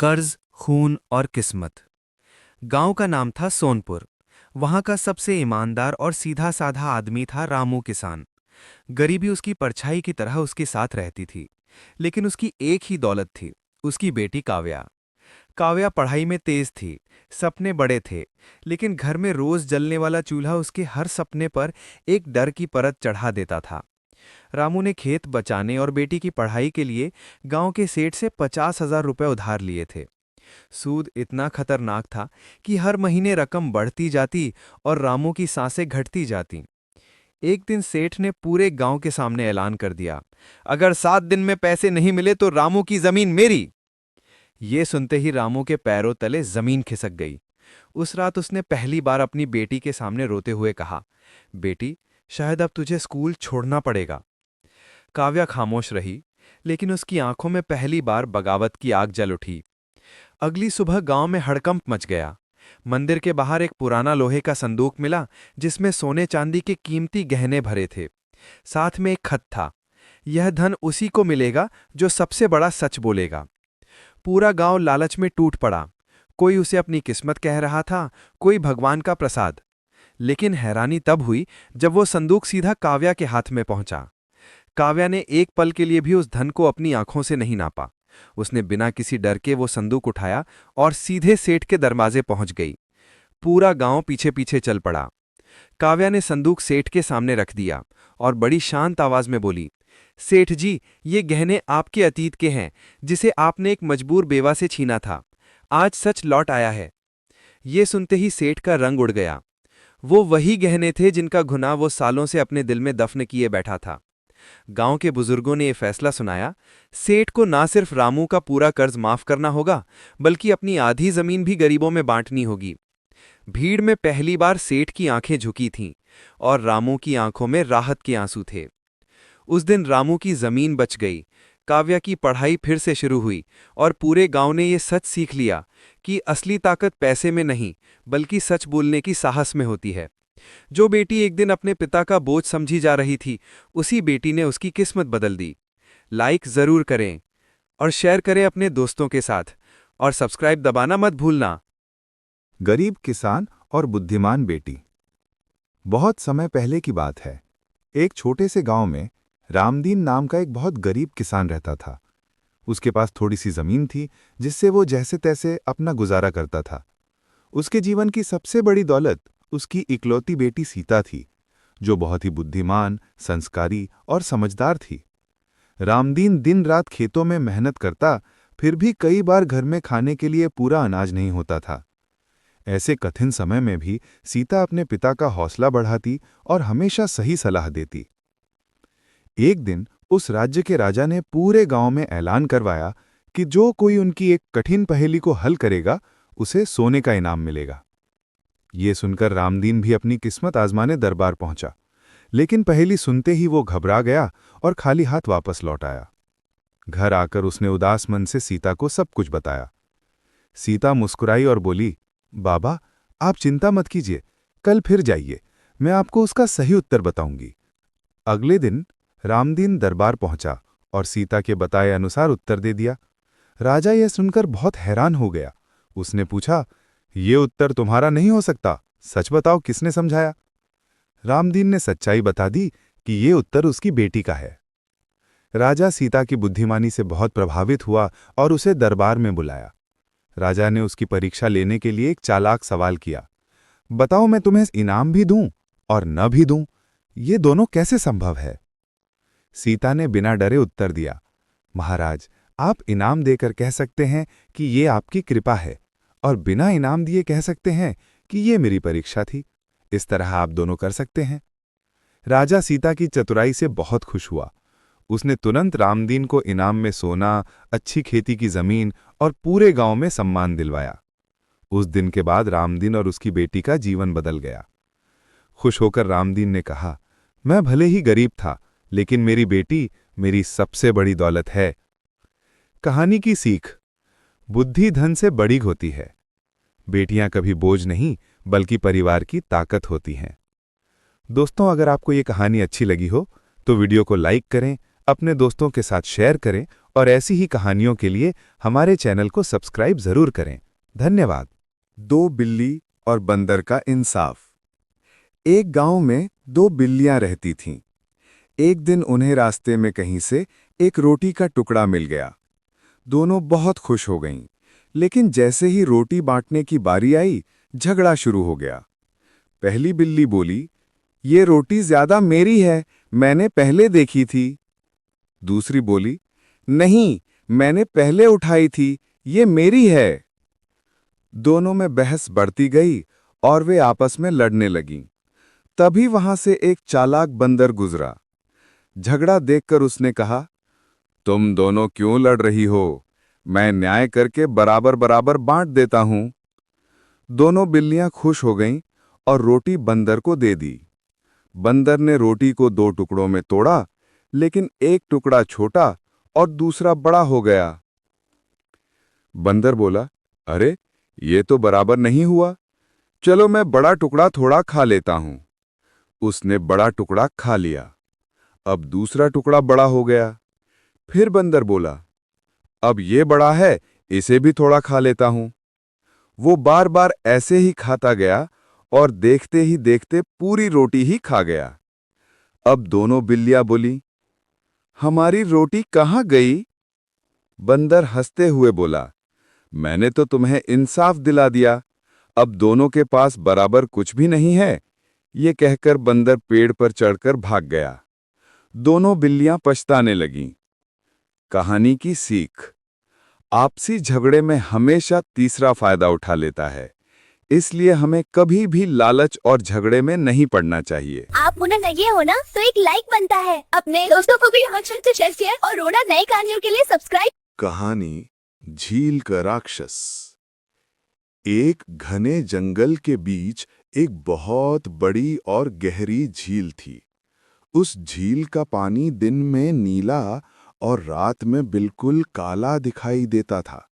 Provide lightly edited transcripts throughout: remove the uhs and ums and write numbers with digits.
कर्ज, खून और किस्मत। गांव का नाम था सोनपुर। वहां का सबसे ईमानदार और सीधा साधा आदमी था रामू किसान। गरीबी उसकी परछाई की तरह उसके साथ रहती थी। लेकिन उसकी एक ही दौलत थी, उसकी बेटी काव्या। काव्या पढ़ाई में तेज थी, सपने बड़े थे। लेकिन घर में रोज जलने वाला चूल्हा उसके हर सपने पर एक डर की परत चढ़ा देता था। रामू ने खेत बचाने और बेटी की पढ़ाई के लिए गांव के सेठ से 50,000 रुपये उधार लिए थे। सूद इतना खतरनाक था कि हर महीने रकम बढ़ती जाती और रामू की सांसें घटती जाती। एक दिन सेठ ने पूरे गांव के सामने ऐलान कर दिया, अगर 7 दिन में पैसे नहीं मिले तो रामू की जमीन मेरी। ये सुनते ही रामू के पैरों तले जमीन खिसक गई। उस रात उसने पहली बार अपनी बेटी के सामने रोते हुए कहा, बेटी, शायद अब तुझे स्कूल छोड़ना पड़ेगा। काव्या खामोश रही, लेकिन उसकी आंखों में पहली बार बगावत की आग जल उठी। अगली सुबह गांव में हड़कंप मच गया। मंदिर के बाहर एक पुराना लोहे का संदूक मिला, जिसमें सोने चांदी के कीमती गहने भरे थे। साथ में एक खत था, यह धन उसी को मिलेगा जो सबसे बड़ा सच बोलेगा। पूरा गांव लालच में टूट पड़ा। कोई उसे अपनी किस्मत कह रहा था, कोई भगवान का प्रसाद। लेकिन हैरानी तब हुई जब वो संदूक सीधा काव्या के हाथ में पहुंचा। काव्या ने एक पल के लिए भी उस धन को अपनी आंखों से नहीं नापा। उसने बिना किसी डर के वो संदूक उठाया और सीधे सेठ के दरवाजे पहुंच गई। पूरा गांव पीछे पीछे चल पड़ा। काव्या ने संदूक सेठ के सामने रख दिया और बड़ी शांत आवाज में बोली, सेठ जी, ये गहने आपके अतीत के हैं, जिसे आपने एक मजबूर बेवा से छीना था। आज सच लौट आया है। ये सुनते ही सेठ का रंग उड़ गया। वो वही गहने थे जिनका गुनाह वो सालों से अपने दिल में दफन किए बैठा था। गांव के बुजुर्गों ने यह फैसला सुनाया, सेठ को ना सिर्फ रामू का पूरा कर्ज माफ करना होगा, बल्कि अपनी आधी जमीन भी गरीबों में बांटनी होगी। भीड़ में पहली बार सेठ की आंखें झुकी थीं और रामू की आंखों में राहत के आंसू थे। उस दिन रामू की जमीन बच गई, काव्या की पढ़ाई फिर से शुरू हुई और पूरे गांव ने यह सच सीख लिया कि असली ताकत पैसे में नहीं, बल्कि सच बोलने की साहस में होती है। जो बेटी एक दिन अपने पिता का बोझ समझी जा रही थी, उसी बेटी ने उसकी किस्मत बदल दी। लाइक जरूर करें और शेयर करें अपने दोस्तों के साथ, और सब्सक्राइब दबाना मत भूलना। गरीब किसान और बुद्धिमान बेटी। बहुत समय पहले की बात है। एक छोटे से गांव में रामदीन नाम का एक बहुत गरीब किसान रहता था। उसके पास थोड़ी सी जमीन थी, जिससे वो जैसे तैसे अपना गुजारा करता था। उसके जीवन की सबसे बड़ी दौलत उसकी इकलौती बेटी सीता थी, जो बहुत ही बुद्धिमान, संस्कारी और समझदार थी। रामदीन दिन रात खेतों में मेहनत करता, फिर भी कई बार घर में खाने के लिए पूरा अनाज नहीं होता था। ऐसे कठिन समय में भी सीता अपने पिता का हौसला बढ़ाती और हमेशा सही सलाह देती। एक दिन उस राज्य के राजा ने पूरे गांव में ऐलान करवाया कि जो कोई उनकी एक कठिन पहेली को हल करेगा, उसे सोने का इनाम मिलेगा। ये सुनकर रामदीन भी अपनी किस्मत आजमाने दरबार पहुंचा, लेकिन पहेली सुनते ही वो घबरा गया और खाली हाथ वापस लौट आया। घर आकर उसने उदास मन से सीता को सब कुछ बताया। सीता मुस्कुराई और बोली, बाबा, आप चिंता मत कीजिए, कल फिर जाइए, मैं आपको उसका सही उत्तर बताऊंगी। अगले दिन रामदीन दरबार पहुंचा और सीता के बताए अनुसार उत्तर दे दिया। राजा यह सुनकर बहुत हैरान हो गया। उसने पूछा, ये उत्तर तुम्हारा नहीं हो सकता, सच बताओ किसने समझाया? रामदीन ने सच्चाई बता दी कि ये उत्तर उसकी बेटी का है। राजा सीता की बुद्धिमानी से बहुत प्रभावित हुआ और उसे दरबार में बुलाया। राजा ने उसकी परीक्षा लेने के लिए एक चालाक सवाल किया, बताओ, मैं तुम्हें इनाम भी दूं और न भी दूं, ये दोनों कैसे संभव है? सीता ने बिना डरे उत्तर दिया, महाराज, आप इनाम देकर कह सकते हैं कि ये आपकी कृपा है, और बिना इनाम दिए कह सकते हैं कि ये मेरी परीक्षा थी। इस तरह आप दोनों कर सकते हैं। राजा सीता की चतुराई से बहुत खुश हुआ। उसने तुरंत रामदीन को इनाम में सोना, अच्छी खेती की जमीन और पूरे गांव में सम्मान दिलवाया। उस दिन के बाद रामदीन और उसकी बेटी का जीवन बदल गया। खुश होकर रामदीन ने कहा, मैं भले ही गरीब था, लेकिन मेरी बेटी मेरी सबसे बड़ी दौलत है। कहानी की सीख, बुद्धि धन से बड़ी होती है। बेटियां कभी बोझ नहीं, बल्कि परिवार की ताकत होती हैं। दोस्तों, अगर आपको ये कहानी अच्छी लगी हो तो वीडियो को लाइक करें, अपने दोस्तों के साथ शेयर करें और ऐसी ही कहानियों के लिए हमारे चैनल को सब्सक्राइब जरूर करें। धन्यवाद। दो बिल्ली और बंदर का इंसाफ। एक गांव में दो बिल्लियां रहती थीं। एक दिन उन्हें रास्ते में कहीं से एक रोटी का टुकड़ा मिल गया। दोनों बहुत खुश हो गईं, लेकिन जैसे ही रोटी बांटने की बारी आई, झगड़ा शुरू हो गया। पहली बिल्ली बोली, "ये रोटी ज्यादा मेरी है, मैंने पहले देखी थी।" दूसरी बोली, "नहीं, मैंने पहले उठाई थी, ये मेरी है।" दोनों में बहस बढ़ती गई और वे आपस में लड़ने लगीं। तभी वहां से एक चालाक बंदर गुजरा। झगड़ा देखकर उसने कहा, "तुम दोनों क्यों लड़ रही हो? मैं न्याय करके बराबर बराबर बांट देता हूं।" दोनों बिल्लियां खुश हो गईं और रोटी बंदर को दे दी। बंदर ने रोटी को दो टुकड़ों में तोड़ा, लेकिन एक टुकड़ा छोटा और दूसरा बड़ा हो गया। बंदर बोला, "अरे, ये तो बराबर नहीं हुआ। चलो मैं बड़ा टुकड़ा थोड़ा खा लेता हूं।" उसने बड़ा टुकड़ा खा लिया। अब दूसरा टुकड़ा बड़ा हो गया। फिर बंदर बोला, "अब ये बड़ा है, इसे भी थोड़ा खा लेता हूं।" वो बार बार ऐसे ही खाता गया और देखते ही देखते पूरी रोटी ही खा गया। अब दोनों बिल्लियां बोली, "हमारी रोटी कहाँ गई?" बंदर हंसते हुए बोला, "मैंने तो तुम्हें इंसाफ दिला दिया। अब दोनों के पास बराबर कुछ भी नहीं है।" ये कहकर बंदर पेड़ पर चढ़कर भाग गया। दोनों बिल्लियां पछताने लगीं। कहानी की सीख। आपसी झगड़े में हमेशा तीसरा फायदा उठा लेता है, इसलिए हमें कभी भी लालच और झगड़े में नहीं पड़ना चाहिए। आप मुन्ना लगे हो ना, तो एक लाइक बनता है। अपने दोस्तों को भी हमारे चैनल से शेयर और रोना नई कहानियों के लिए सब्सक्राइब। कहानी झील का राक्षस। एक घने जंगल के बीच एक बहुत बड़ी और गहरी झील थी। उस झील का पानी दिन में नीला और रात में बिल्कुल काला दिखाई देता था।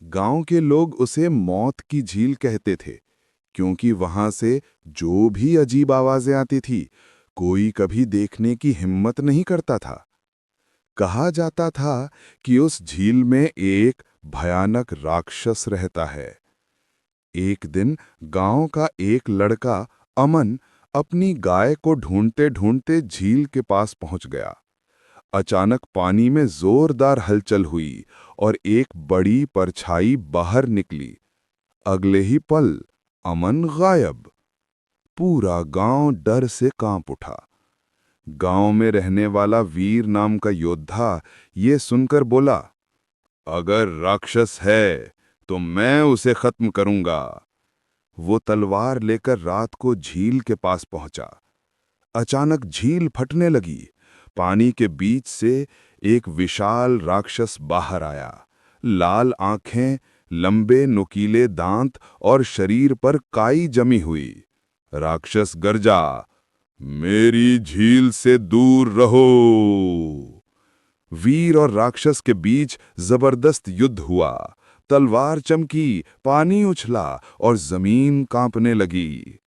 गांव के लोग उसे मौत की झील कहते थे, क्योंकि वहां से जो भी अजीब आवाजें आती थी, कोई कभी देखने की हिम्मत नहीं करता था। कहा जाता था कि उस झील में एक भयानक राक्षस रहता है। एक दिन गांव का एक लड़का अमन अपनी गाय को ढूंढते ढूंढते झील के पास पहुंच गया। अचानक पानी में जोरदार हलचल हुई और एक बड़ी परछाई बाहर निकली। अगले ही पल अमन गायब। पूरा गांव डर से कांप उठा। गांव में रहने वाला वीर नाम का योद्धा ये सुनकर बोला, "अगर राक्षस है तो मैं उसे खत्म करूंगा।" वो तलवार लेकर रात को झील के पास पहुंचा। अचानक झील फटने लगी। पानी के बीच से एक विशाल राक्षस बाहर आया। लाल आंखें, लंबे नुकीले दांत और शरीर पर काई जमी हुई। राक्षस गर्जा, "मेरी झील से दूर रहो।" वीर और राक्षस के बीच जबरदस्त युद्ध हुआ। तलवार चमकी, पानी उछला और जमीन कांपने लगी।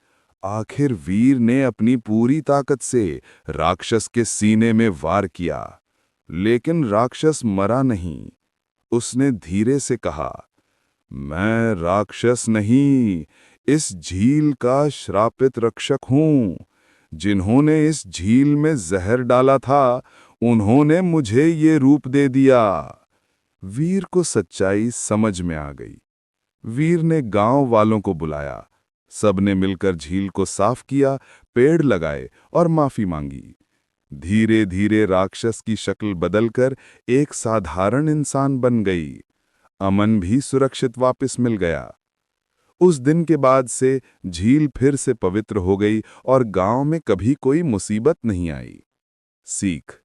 आखिर वीर ने अपनी पूरी ताकत से राक्षस के सीने में वार किया, लेकिन राक्षस मरा नहीं। उसने धीरे से कहा, "मैं राक्षस नहीं, इस झील का श्रापित रक्षक हूं। जिन्होंने इस झील में जहर डाला था, उन्होंने मुझे ये रूप दे दिया।" वीर को सच्चाई समझ में आ गई। वीर ने गांव वालों को बुलाया। सबने मिलकर झील को साफ किया, पेड़ लगाए और माफी मांगी। धीरे धीरे राक्षस की शक्ल बदलकर एक साधारण इंसान बन गई। अमन भी सुरक्षित वापस मिल गया। उस दिन के बाद से झील फिर से पवित्र हो गई और गांव में कभी कोई मुसीबत नहीं आई। सीख।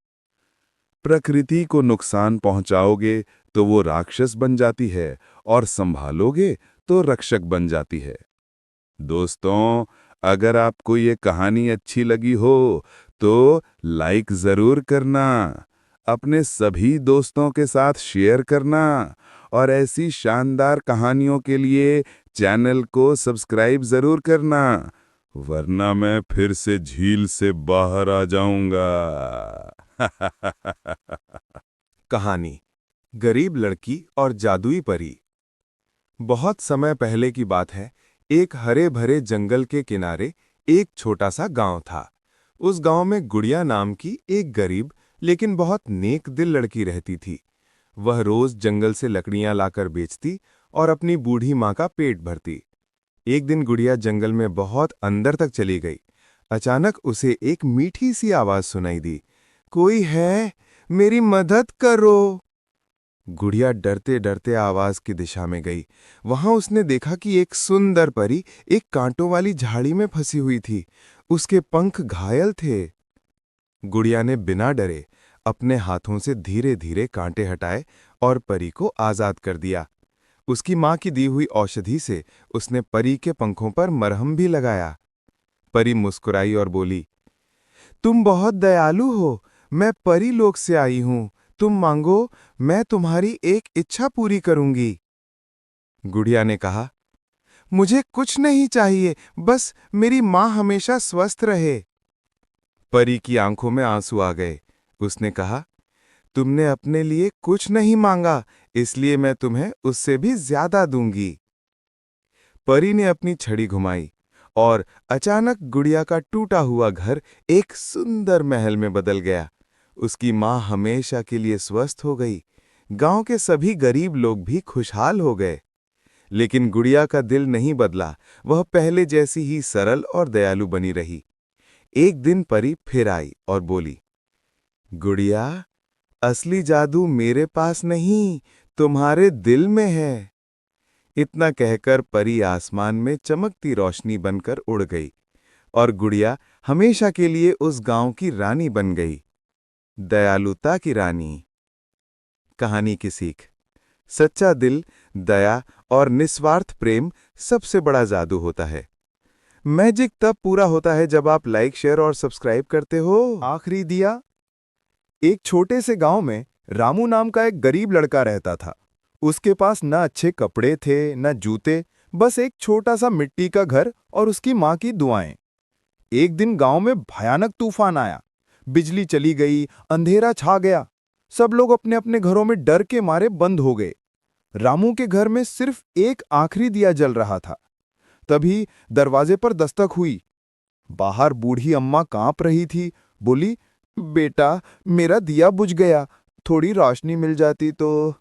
प्रकृति को नुकसान पहुंचाओगे तो वो राक्षस बन जाती है और संभालोगे तो रक्षक बन जाती है। दोस्तों, अगर आपको ये कहानी अच्छी लगी हो तो लाइक जरूर करना, अपने सभी दोस्तों के साथ शेयर करना और ऐसी शानदार कहानियों के लिए चैनल को सब्सक्राइब जरूर करना, वरना मैं फिर से झील से बाहर आ जाऊंगा। कहानी गरीब लड़की और जादुई परी। बहुत समय पहले की बात है। एक हरे भरे जंगल के किनारे एक छोटा सा गांव था। उस गांव में गुड़िया नाम की एक गरीब लेकिन बहुत नेक दिल लड़की रहती थी। वह रोज जंगल से लकड़ियां लाकर बेचती और अपनी बूढ़ी माँ का पेट भरती। एक दिन गुड़िया जंगल में बहुत अंदर तक चली गई। अचानक उसे एक मीठी सी आवाज सुनाई दी, कोई है, मेरी मदद करो। गुड़िया डरते डरते आवाज की दिशा में गई। वहां उसने देखा कि एक सुंदर परी एक कांटों वाली झाड़ी में फंसी हुई थी। उसके पंख घायल थे। गुड़िया ने बिना डरे अपने हाथों से धीरे धीरे कांटे हटाए और परी को आजाद कर दिया। उसकी मां की दी हुई औषधि से उसने परी के पंखों पर मरहम भी लगाया। परी मुस्कुराई और बोली, तुम बहुत दयालु हो। मैं परी लोक से आई हूं। तुम मांगो, मैं तुम्हारी एक इच्छा पूरी करूंगी। गुड़िया ने कहा, मुझे कुछ नहीं चाहिए, बस मेरी मां हमेशा स्वस्थ रहे। परी की आंखों में आंसू आ गए। उसने कहा, तुमने अपने लिए कुछ नहीं मांगा, इसलिए मैं तुम्हें उससे भी ज्यादा दूंगी। परी ने अपनी छड़ी घुमाई और अचानक गुड़िया का टूटा हुआ घर एक सुंदर महल में बदल गया। उसकी मां हमेशा के लिए स्वस्थ हो गई। गांव के सभी गरीब लोग भी खुशहाल हो गए। लेकिन गुड़िया का दिल नहीं बदला। वह पहले जैसी ही सरल और दयालु बनी रही। एक दिन परी फिर आई और बोली, गुड़िया, असली जादू मेरे पास नहीं, तुम्हारे दिल में है। इतना कहकर परी आसमान में चमकती रोशनी बनकर उड़ गई और गुड़िया हमेशा के लिए उस गांव की रानी बन गई। दयालुता की रानी। कहानी की सीख, सच्चा दिल, दया और निस्वार्थ प्रेम सबसे बड़ा जादू होता है। मैजिक तब पूरा होता है जब आप लाइक, शेयर और सब्सक्राइब करते हो। आखिरी दिया। एक छोटे से गांव में रामू नाम का एक गरीब लड़का रहता था। उसके पास न अच्छे कपड़े थे, न जूते, बस एक छोटा सा मिट्टी का घर और उसकी मां की दुआएं। एक दिन गांव में भयानक तूफान आया। बिजली चली गई, अंधेरा छा गया। सब लोग अपने अपने घरों में डर के मारे बंद हो गए। रामू के घर में सिर्फ एक आखिरी दिया जल रहा था। तभी दरवाजे पर दस्तक हुई। बाहर बूढ़ी अम्मा कांप रही थी। बोली, बेटा, मेरा दिया बुझ गया, थोड़ी रोशनी मिल जाती तो।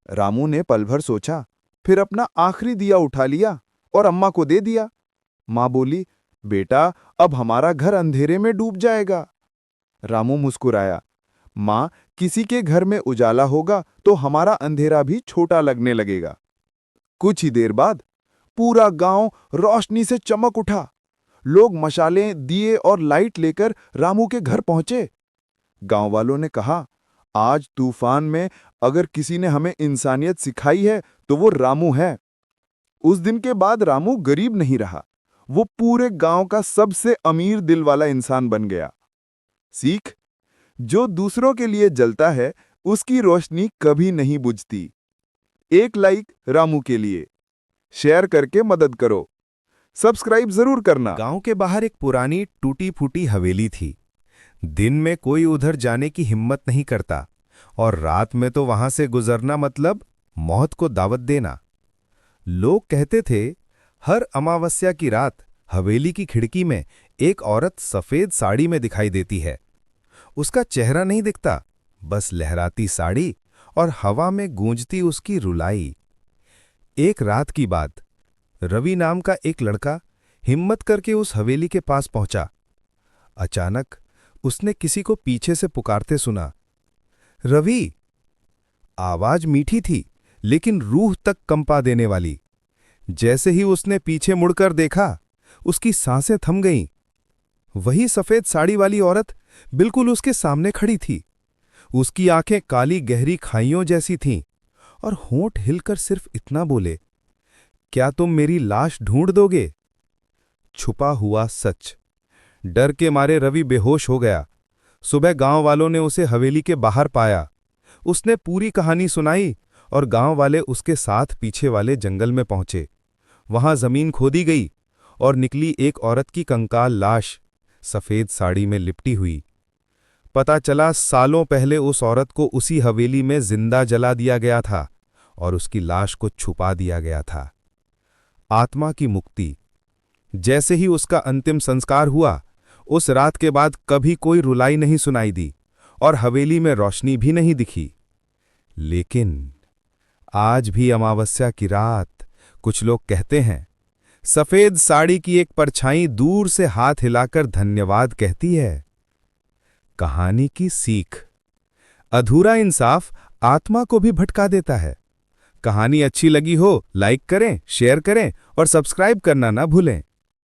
रामू ने पल भर सोचा, फिर अपना आखिरी दिया उठा लिया और अम्मा को दे दिया। मां बोली, बेटा, अब हमारा घर अंधेरे में डूब जाएगा। रामू मुस्कुराया, मां, किसी के घर में उजाला होगा तो हमारा अंधेरा भी छोटा लगने लगेगा। कुछ ही देर बाद पूरा गांव रोशनी से चमक उठा। लोग मशालें, दिए और लाइट लेकर रामू के घर पहुंचे। गांव वालों ने कहा, आज तूफान में अगर किसी ने हमें इंसानियत सिखाई है तो वो रामू है। उस दिन के बाद रामू गरीब नहीं रहा। वो पूरे गांव का सबसे अमीर दिल वाला इंसान बन गया। सीख, जो दूसरों के लिए जलता है उसकी रोशनी कभी नहीं बुझती। एक लाइक रामू के लिए, शेयर करके मदद करो, सब्सक्राइब जरूर करना। गांव के बाहर एक पुरानी टूटी फूटी हवेली थी। दिन में कोई उधर जाने की हिम्मत नहीं करता और रात में तो वहां से गुजरना मतलब मौत को दावत देना। लोग कहते थे, हर अमावस्या की रात हवेली की खिड़की में एक औरत सफेद साड़ी में दिखाई देती है। उसका चेहरा नहीं दिखता, बस लहराती साड़ी और हवा में गूंजती उसकी रुलाई। एक रात की बात, रवि नाम का एक लड़का हिम्मत करके उस हवेली के पास पहुंचा। अचानक उसने किसी को पीछे से पुकारते सुना, रवि। आवाज मीठी थी लेकिन रूह तक कंपा देने वाली। जैसे ही उसने पीछे मुड़कर देखा, उसकी सांसें थम गईं। वही सफेद साड़ी वाली औरत बिल्कुल उसके सामने खड़ी थी। उसकी आंखें काली गहरी खाइयों जैसी थीं और होंठ हिलकर सिर्फ इतना बोले, क्या तुम मेरी लाश ढूंढ दोगे? छुपा हुआ सच। डर के मारे रवि बेहोश हो गया। सुबह गांव वालों ने उसे हवेली के बाहर पाया। उसने पूरी कहानी सुनाई और गांव वाले उसके साथ पीछे वाले जंगल में पहुंचे। वहां जमीन खोदी गई और निकली एक औरत की कंकाल लाश, सफेद साड़ी में लिपटी हुई। पता चला सालों पहले उस औरत को उसी हवेली में जिंदा जला दिया गया था और उसकी लाश को छुपा दिया गया था। आत्मा की मुक्ति। जैसे ही उसका अंतिम संस्कार हुआ, उस रात के बाद कभी कोई रुलाई नहीं सुनाई दी और हवेली में रोशनी भी नहीं दिखी। लेकिन आज भी अमावस्या की रात कुछ लोग कहते हैं, सफेद साड़ी की एक परछाई दूर से हाथ हिलाकर धन्यवाद कहती है। कहानी की सीख। अधूरा इंसाफ आत्मा को भी भटका देता है। कहानी अच्छी लगी हो लाइक करें, शेयर करें और सब्सक्राइब करना ना भूलें।